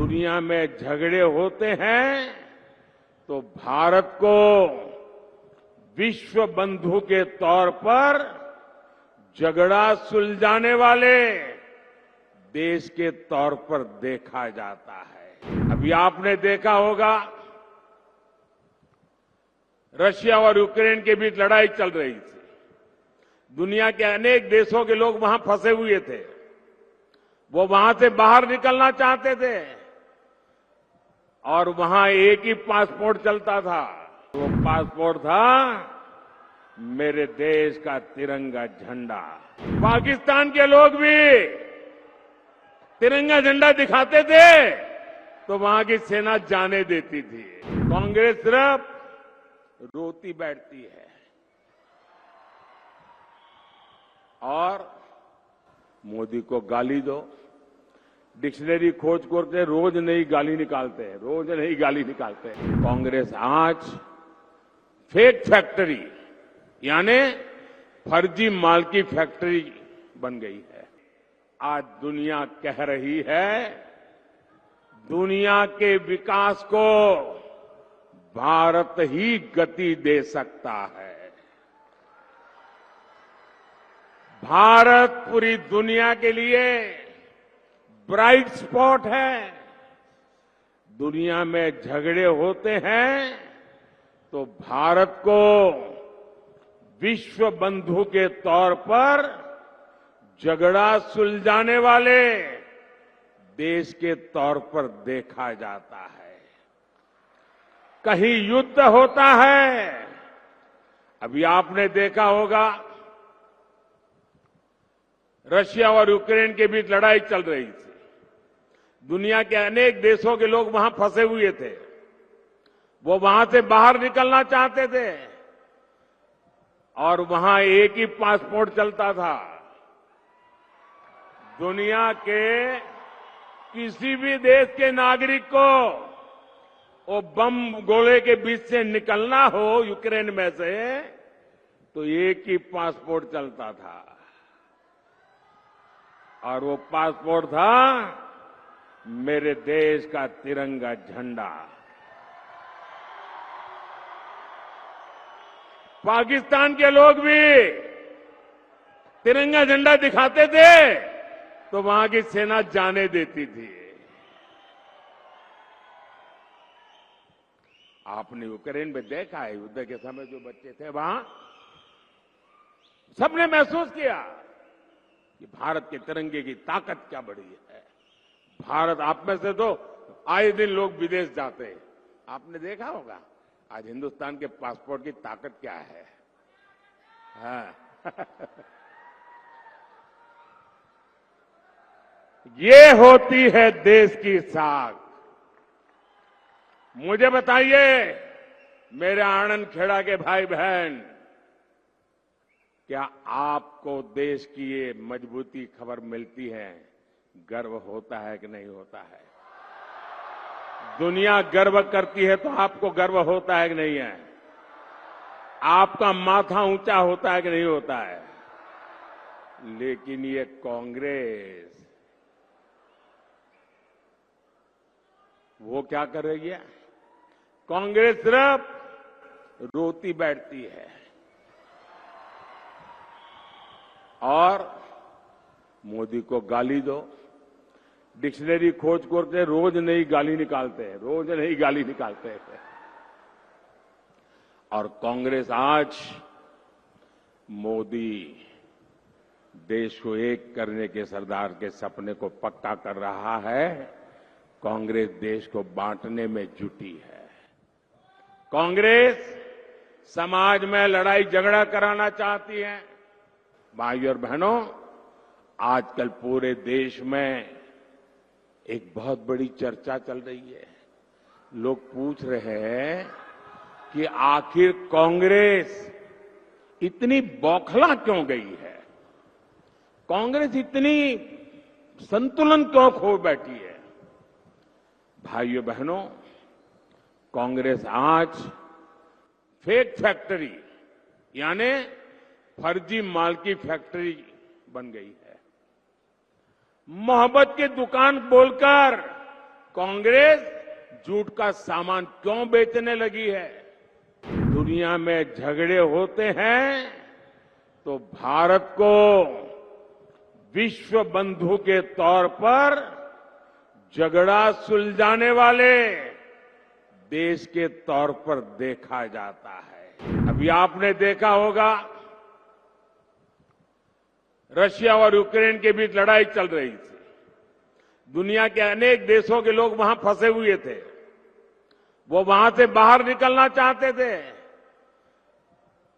दुनिया में झगड़े होते हैं तो भारत को विश्व बंधु के तौर पर झगड़ा सुलझाने वाले देश के तौर पर देखा जाता है। अभी आपने देखा होगा रशिया और यूक्रेन के बीच लड़ाई चल रही थी। दुनिया के अनेक देशों के लोग वहां फंसे हुए थे। वो वहां से बाहर निकलना चाहते थे और वहां एक ही पासपोर्ट चलता था। वो पासपोर्ट था मेरे देश का तिरंगा झंडा। पाकिस्तान के लोग भी तिरंगा झंडा दिखाते थे तो वहां की सेना जाने देती थी। कांग्रेस सिर्फ रोती बैठती है और मोदी को गाली दो। डिक्शनरी खोज करके रोज नई गाली निकालते हैं, रोज नई गाली निकालते हैं। कांग्रेस आज फेक फैक्ट्री यानी फर्जी माल की फैक्ट्री बन गई है। आज दुनिया कह रही है दुनिया के विकास को भारत ही गति दे सकता है। भारत पूरी दुनिया के लिए ब्राइट स्पॉट है। दुनिया में झगड़े होते हैं तो भारत को विश्व बंधु के तौर पर झगड़ा सुलझाने वाले देश के तौर पर देखा जाता है। कहीं युद्ध होता है, अभी आपने देखा होगा रशिया और यूक्रेन के बीच लड़ाई चल रही थी। दुनिया के अनेक देशों के लोग वहां फंसे हुए थे। वो वहां से बाहर निकलना चाहते थे और वहां एक ही पासपोर्ट चलता था। दुनिया के किसी भी देश के नागरिक को वो बम गोले के बीच से निकलना हो यूक्रेन में से तो एक ही पासपोर्ट चलता था और वो पासपोर्ट था मेरे देश का तिरंगा झंडा। पाकिस्तान के लोग भी तिरंगा झंडा दिखाते थे तो वहां की सेना जाने देती थी। आपने यूक्रेन में देखा है युद्ध के समय जो बच्चे थे वहां सबने महसूस किया कि भारत के तिरंगे की ताकत क्या बड़ी है। भारत आप में से तो आए दिन लोग विदेश जाते हैं। आपने देखा होगा आज हिंदुस्तान के पासपोर्ट की ताकत क्या है। हाँ। ये होती है देश की साख। मुझे बताइए मेरे आनंद खेड़ा के भाई बहन, क्या आपको देश की ये मजबूती खबर मिलती है? गर्व होता है कि नहीं होता है? दुनिया गर्व करती है तो आपको गर्व होता है कि नहीं है? आपका माथा ऊंचा होता है कि नहीं होता है? लेकिन ये कांग्रेस वो क्या कर रही है? कांग्रेस सिर्फ रोती बैठती है और मोदी को गाली दो। डिक्शनरी खोज करके रोज नई गाली निकालते हैं, रोज नई गाली निकालते हैं। और कांग्रेस आज मोदी देश को एक करने के सरदार के सपने को पक्का कर रहा है। कांग्रेस देश को बांटने में जुटी है। कांग्रेस समाज में लड़ाई झगड़ा कराना चाहती है। भाइयों और बहनों, आजकल पूरे देश में एक बहुत बड़ी चर्चा चल रही है। लोग पूछ रहे हैं कि आखिर कांग्रेस इतनी बौखला क्यों गई है? कांग्रेस इतनी संतुलन क्यों खो बैठी है? भाइयों बहनों, कांग्रेस आज फेक फैक्ट्री यानी फर्जी माल की फैक्ट्री बन गई है। मोहब्बत की दुकान बोलकर कांग्रेस झूठ का सामान क्यों बेचने लगी है? दुनिया में झगड़े होते हैं तो भारत को विश्व बंधु के तौर पर झगड़ा सुलझाने वाले देश के तौर पर देखा जाता है। अभी आपने देखा होगा रशिया और यूक्रेन के बीच लड़ाई चल रही थी। दुनिया के अनेक देशों के लोग वहां फंसे हुए थे। वो वहां से बाहर निकलना चाहते थे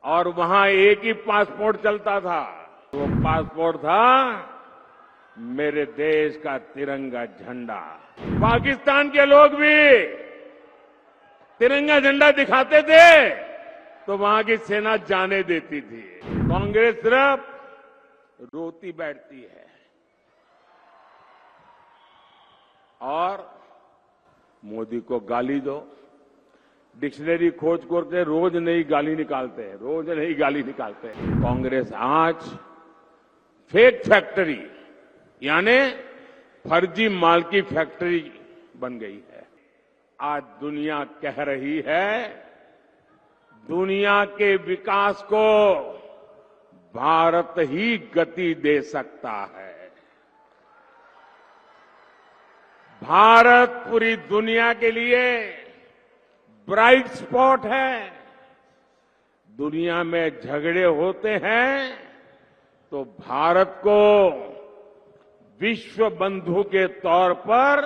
और वहां एक ही पासपोर्ट चलता था। वो पासपोर्ट था मेरे देश का तिरंगा झंडा। पाकिस्तान के लोग भी तिरंगा झंडा दिखाते थे तो वहां की सेना जाने देती थी। कांग्रेस सिर्फ रोती बैठती है और मोदी को गाली दो। डिक्शनरी खोज करके रोज नई गाली निकालते हैं, रोज नई गाली निकालते हैं। कांग्रेस आज फेक फैक्ट्री यानी फर्जी माल की फैक्ट्री बन गई है। आज दुनिया कह रही है दुनिया के विकास को भारत ही गति दे सकता है। भारत पूरी दुनिया के लिए ब्राइट स्पॉट है। दुनिया में झगड़े होते हैं तो भारत को विश्व बंधु के तौर पर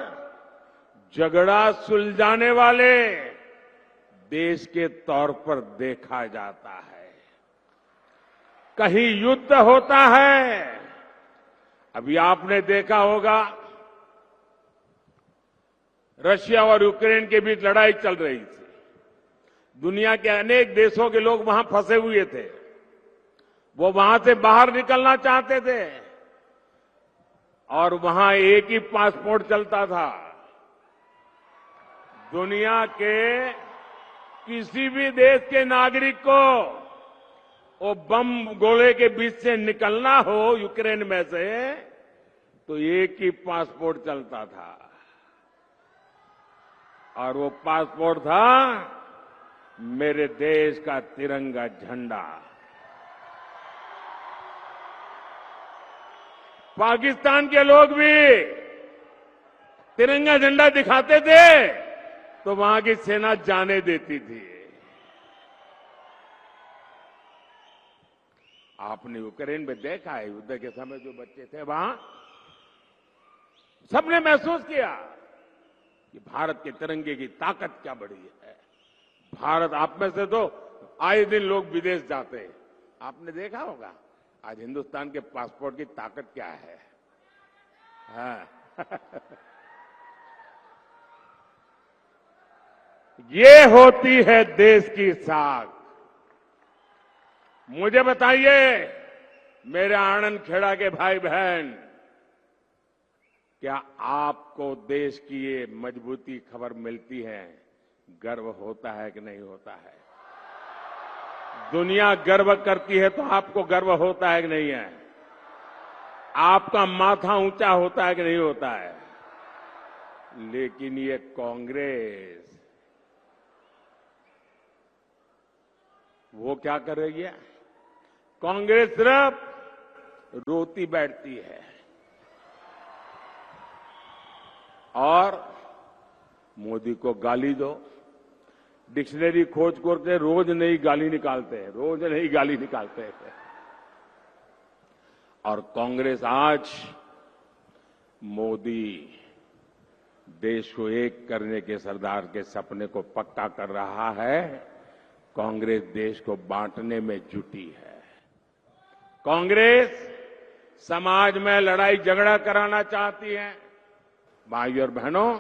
झगड़ा सुलझाने वाले देश के तौर पर देखा जाता है। कहीं युद्ध होता है, अभी आपने देखा होगा रशिया और यूक्रेन के बीच लड़ाई चल रही थी। दुनिया के अनेक देशों के लोग वहां फंसे हुए थे। वो वहां से बाहर निकलना चाहते थे और वहां एक ही पासपोर्ट चलता था। दुनिया के किसी भी देश के नागरिक को वो बम गोले के बीच से निकलना हो यूक्रेन में से तो एक ही पासपोर्ट चलता था और वो पासपोर्ट था मेरे देश का तिरंगा झंडा। पाकिस्तान के लोग भी तिरंगा झंडा दिखाते थे तो वहां की सेना जाने देती थी। आपने यूक्रेन में देखा है, युद्ध के समय जो बच्चे थे वहां सबने महसूस किया कि भारत के तिरंगे की ताकत क्या बड़ी है। भारत, आप में से तो आए दिन लोग विदेश जाते हैं, आपने देखा होगा आज हिंदुस्तान के पासपोर्ट की ताकत क्या है। हाँ। ये होती है देश की साख। मुझे बताइए मेरे आनंद खेड़ा के भाई बहन, क्या आपको देश की ये मजबूती खबर मिलती है? गर्व होता है कि नहीं होता है? दुनिया गर्व करती है तो आपको गर्व होता है कि नहीं है? आपका माथा ऊंचा होता है कि नहीं होता है? लेकिन ये कांग्रेस वो क्या कर रही है? कांग्रेस सिर्फ रोती बैठती है और मोदी को गाली दो। डिक्शनरी खोज करके रोज नई गाली निकालते हैं, रोज नई गाली निकालते हैं। और कांग्रेस आज मोदी देश को एक करने के सरदार के सपने को पक्का कर रहा है। कांग्रेस देश को बांटने में जुटी है। कांग्रेस समाज में लड़ाई झगड़ा कराना चाहती है। भाइयों और बहनों,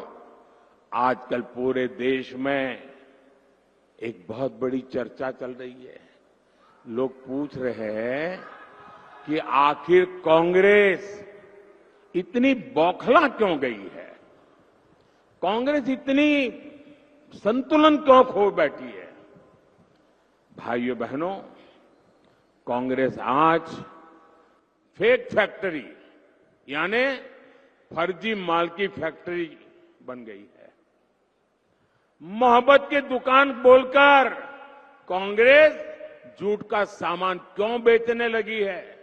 आजकल पूरे देश में एक बहुत बड़ी चर्चा चल रही है। लोग पूछ रहे हैं कि आखिर कांग्रेस इतनी बौखला क्यों गई है? कांग्रेस इतनी संतुलन क्यों खो बैठी है? भाइयों बहनों, कांग्रेस आज फेक फैक्ट्री यानी फर्जी माल की फैक्ट्री बन गई है। मोहब्बत की दुकान बोलकर कांग्रेस झूठ का सामान क्यों बेचने लगी है?